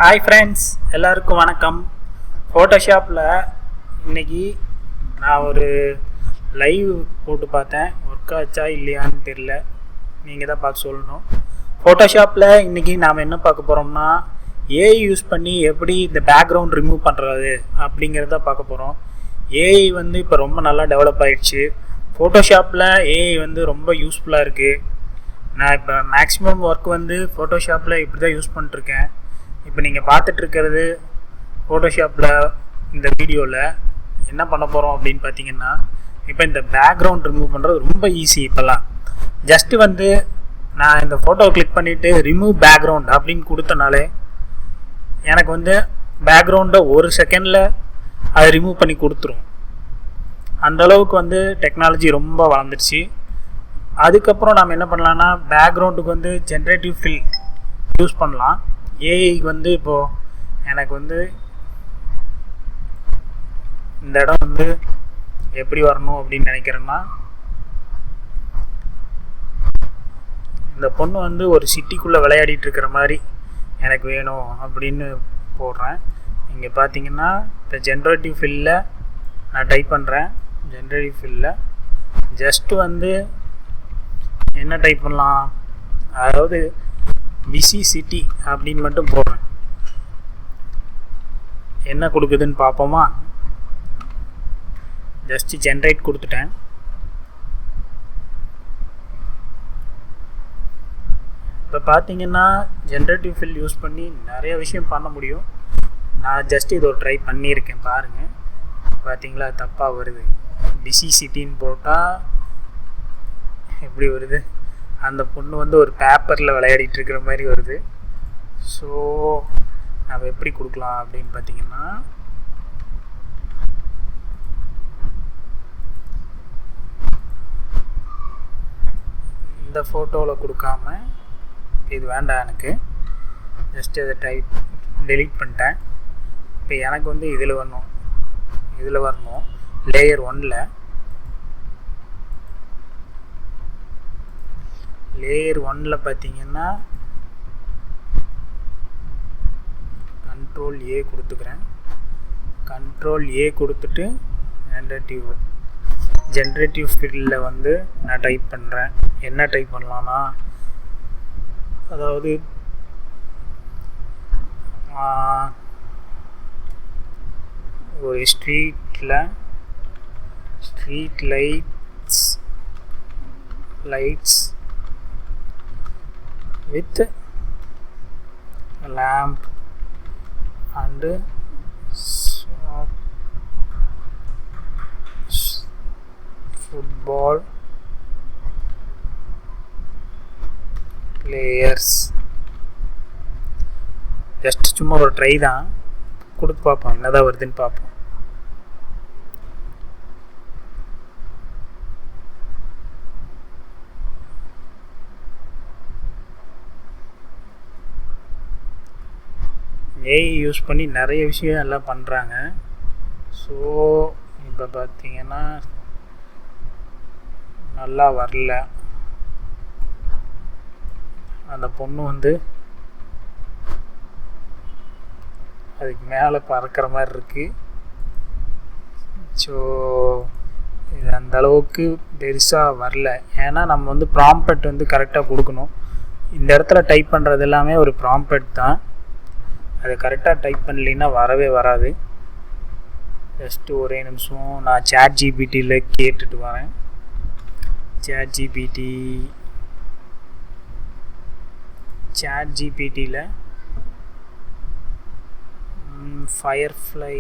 Hi friends, எல்லாருக்கும் வணக்கம். ஃபோட்டோஷாப்பில் இன்றைக்கி நான் ஒரு லைவ் போட்டு பார்த்தேன். ஒர்க் ஆச்சா இல்லையான்னு தெரில, நீங்கள் தான் பார்த்து சொல்லணும். ஃபோட்டோஷாப்பில் இன்றைக்கி நாம் என்ன பார்க்க போகிறோம்னா, ஏஐ யூஸ் பண்ணி எப்படி இந்த பேக்ரவுண்ட் ரிமூவ் பண்ணுறது அப்படிங்கிறத பார்க்க போகிறோம். ஏஐ இப்போ ரொம்ப நல்லா டெவலப் ஆகிடுச்சு. ஃபோட்டோஷாப்பில் ஏஐ ரொம்ப யூஸ்ஃபுல்லாக இருக்குது. நான் இப்போ மேக்ஸிமம் ஒர்க் ஃபோட்டோஷாப்பில் இப்படி தான் யூஸ் பண்ணிட்டுருக்கேன். இப்போ நீங்கள் பார்த்துட்ருக்கிறது ஃபோட்டோஷாப்பில் இந்த வீடியோவில் என்ன பண்ண போகிறோம் அப்படின்னு பார்த்தீங்கன்னா, இப்போ இந்த பேக்ரவுண்ட் ரிமூவ் பண்ணுறது ரொம்ப ஈஸி. இப்போல்லாம் ஜஸ்ட்டு நான் இந்த ஃபோட்டோவை கிளிக் பண்ணிவிட்டு ரிமூவ் பேக்ரவுண்ட் அப்படின்னு கொடுத்தனாலே எனக்கு பேக்ரவுண்டை ஒரு செகண்டில் அதை ரிமூவ் பண்ணி கொடுத்துரும். அந்தளவுக்கு டெக்னாலஜி ரொம்ப வளர்ந்துருச்சு. அதுக்கப்புறம் நம்ம என்ன பண்ணலான்னா, பேக்ரவுண்டுக்கு ஜென்ரேட்டிவ் ஃபில் யூஸ் பண்ணலாம். ஏஐக்கு இப்போது எனக்கு இந்த இடம் எப்படி வரணும் அப்படின்னு நினைக்கிறேன்னா, இந்த பொண்ணு ஒரு சிட்டிக்குள்ளே விளையாடிட்டு இருக்கிற மாதிரி எனக்கு வேணும் அப்படின்னு போடுறேன். இங்கே பார்த்தீங்கன்னா இப்போ ஜென்ரேட்டிவ் ஃபில்லில் நான் டைப் பண்ணுறேன். ஜென்ரேட்டிவ் ஃபில்லில் ஜஸ்ட்டு என்ன டைப் பண்ணலாம், அதாவது பிஸி சிட்டி அப்படின்னு மட்டும் போடுறேன். என்ன கொடுக்குதுன்னு பார்ப்போமா. ஜஸ்ட்டு ஜென்ரேட் கொடுத்துட்டேன். இப்போ பார்த்தீங்கன்னா ஜென்ரேட்டிவ் ஃபில் யூஸ் பண்ணி நிறைய விஷயம் பண்ண முடியும். நான் ஜஸ்ட் இது ஒரு ட்ரை பண்ணியிருக்கேன், பாருங்கள். பார்த்தீங்களா, தப்பாக வருது. பிஸி சிட்டின்னு போட்டால் எப்படி வருது, அந்த பொண்ணு ஒரு பேப்பரில் விளையாடிட்டு இருக்கிற மாதிரி வருது. ஸோ நம்ம எப்படி கொடுக்கலாம் அப்படின்னு பார்த்தீங்கன்னா, இந்த ஃபோட்டோவில் கொடுக்காம, இது வேண்டாம் எனக்கு, ஜஸ்ட் இதை டெலீட் பண்ணிட்டேன். இப்போ எனக்கு இதில் வரணும் லேயர் 1ல். லேயர் 1ல் பார்த்தீங்கன்னா கண்ட்ரோல் ஏ கொடுத்துக்கிறேன். கண்ட்ரோல் ஏ கொடுத்துட்டு ஜென்ரேட்டிவ் ஃபீல்டில் நான் டைப் பண்ணுறேன். என்ன டைப் பண்ணலான்னா, அதாவது ஒரு street lights with lamp and football players. Just சும்மா ஒரு ட்ரை தான், கொடுத்து பார்ப்போம் என்னதான் வருதுன்னு பார்ப்போம். ஏஐ யூஸ் பண்ணி நிறைய விஷயம் எல்லாம் பண்ணுறாங்க. ஸோ இப்போ பார்த்தீங்கன்னா நல்லா வரல. அந்த பொண்ணு அதுக்கு மேலே பறக்கிற மாதிரி இருக்குது. ஸோ இது அந்தளவுக்கு பெருசாக வரல. ஏன்னா நம்ம ப்ராம்பட் கரெக்டாக கொடுக்கணும். இந்த இடத்துல டைப் பண்ணுறது எல்லாமே ஒரு ப்ராம்பட் தான். அது கரெக்டாக டைப் பண்ணலைன்னா வரவே வராது. ஜஸ்ட்டு ஒரே நிமிஷம், நான் சாட் ஜிபிடியில் கேட்டுட்டு வரேன். சாட் ஜிபிடியில் ஃபயர்ஃப்ளை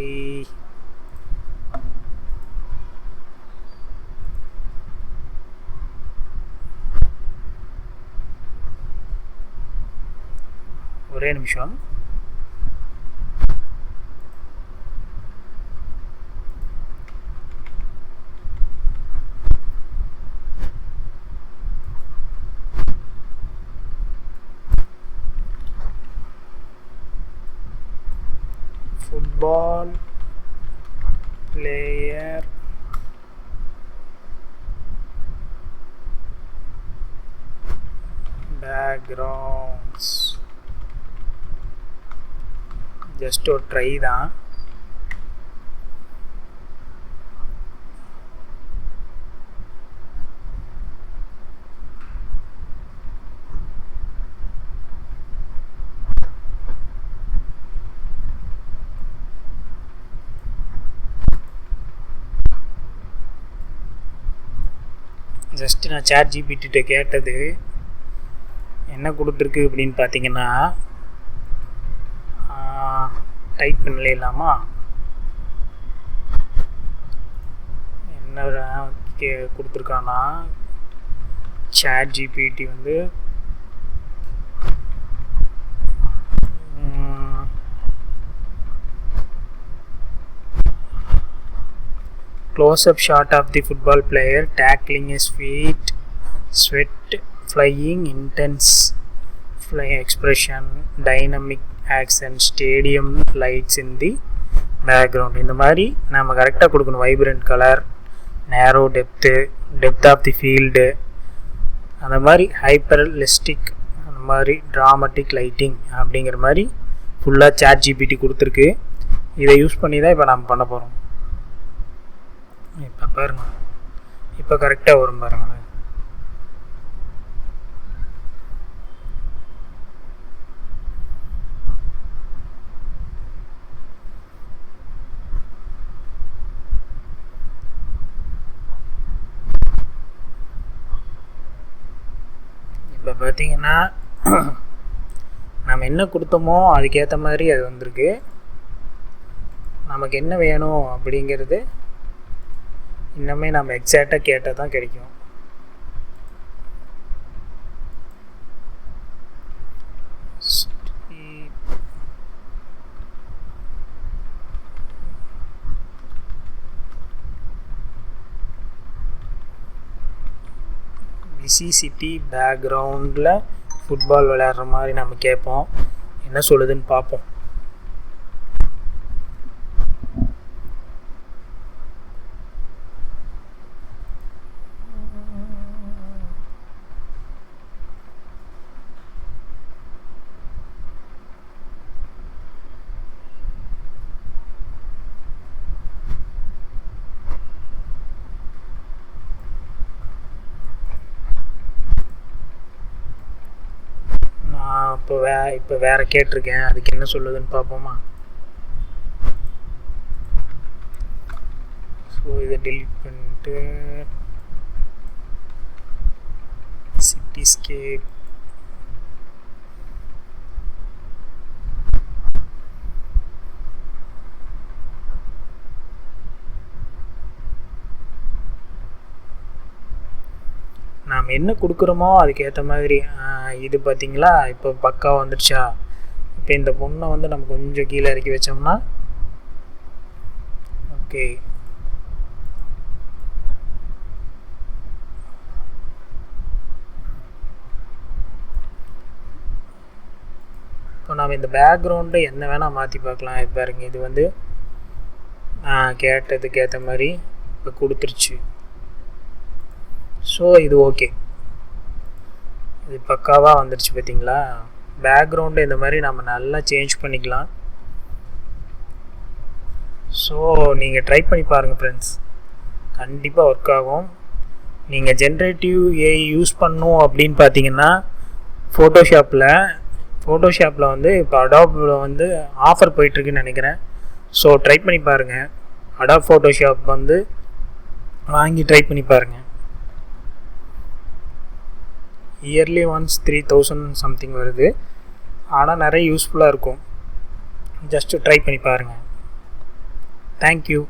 ஒரே நிமிஷம். football player backgrounds ஜஸ்ட் ஒரு ட்ரை தான். ஜஸ்ட்டு நான் சாட் ஜிபிடிட்ட கேட்டது என்ன கொடுத்துருக்கு அப்படின்னு பார்த்தீங்கன்னா, டைப் பண்ணலாமா, என்ன கொடுத்துருக்கானா, சாட் ஜிபிடி வந்து close-up shot of the football player tackling his feet, sweat flying, intense fly expression, dynamic action, stadium lights in the background. இந்த மாதிரி நம்ம கரெக்டாக கொடுக்கணும். வைப்ரண்ட் கலர், நேரோ டெப்த் ஆஃப் தி ஃபீல்டு, அந்த மாதிரி ஹைப்பர்லிஸ்டிக், அந்த மாதிரி ட்ராமட்டிக் லைட்டிங் அப்படிங்கிற மாதிரி ஃபுல்லாக சாட் ஜிபிடி கொடுத்துருக்கு. இதை யூஸ் பண்ணி தான் இப்போ நம்ம பண்ண போகிறோம். இப்போ பாருங்க, இப்போ கரெக்டாக வரும் பாருங்களேன். இப்போ பார்த்தீங்கன்னா நம்ம என்ன கொடுத்தோமோ அதுக்கேற்ற மாதிரி அது வந்திருக்கு. நமக்கு என்ன வேணும் அப்படிங்கிறது இன்னுமே நம்ம எக்ஸாக்டாக கேட்டால் தான் கிடைக்கும். பிஸி சிட்டி பேக்ரவுண்டில் ஃபுட்பால் விளையாடுற மாதிரி நம்ம கேட்போம். என்ன சொல்லுதுன்னு பார்ப்போம். இப்போ வேறு கேட்டிருக்கேன், அதுக்கு என்ன சொல்லுதுன்னு பார்ப்போமா. ஸோ இதை டெலீட் பண்ணிட்டு சிட்டிஸ்கேப், நாம் என்ன கொடுக்குறோமோ அதுக்கேற்ற மாதிரி. இது பார்த்திங்களா, இப்போ பக்காவாக வந்துடுச்சா. இப்போ இந்த பொண்ணை வந்து நம்ம கொஞ்சம் கீழே இறக்கி வச்சோம்னா ஓகே. இப்போ நாம் இந்த பேக்ரவுண்டை என்ன வேணால் மாற்றி பார்க்கலாம். இப்போ பாருங்க, இது வந்து கேட்டதுக்கு ஏற்ற மாதிரி இப்போ கொடுத்துருச்சு. ஸோ இது ஓகே, இது பக்காவாக வந்துடுச்சு. பார்த்தீங்களா, பேக்ரவுண்டு இந்த மாதிரி நம்ம நல்லா சேஞ்ச் பண்ணிக்கலாம். ஸோ நீங்கள் ட்ரை பண்ணி பாருங்கள் ஃப்ரெண்ட்ஸ், கண்டிப்பாக ஒர்க் ஆகும். நீங்கள் ஜென்ரேட்டிவ் ஏஐ யூஸ் பண்ணணும் அப்படின்னு பார்த்தீங்கன்னா ஃபோட்டோஷாப்பில் வந்து இப்போ அடாப்பில் வந்து ஆஃபர் போயிட்டுருக்குன்னு நினைக்கிறேன். ஸோ ட்ரை பண்ணி பாருங்கள். அடாப் ஃபோட்டோஷாப் வந்து வாங்கி ட்ரை பண்ணி பாருங்கள். இயர்லி ஒன்ஸ் 3000 சம்திங் வருது. ஆனால் நிறைய யூஸ்ஃபுல்லாக இருக்கும். ஜஸ்ட்டு ட்ரை பண்ணி பாருங்கள். தேங்க்யூ.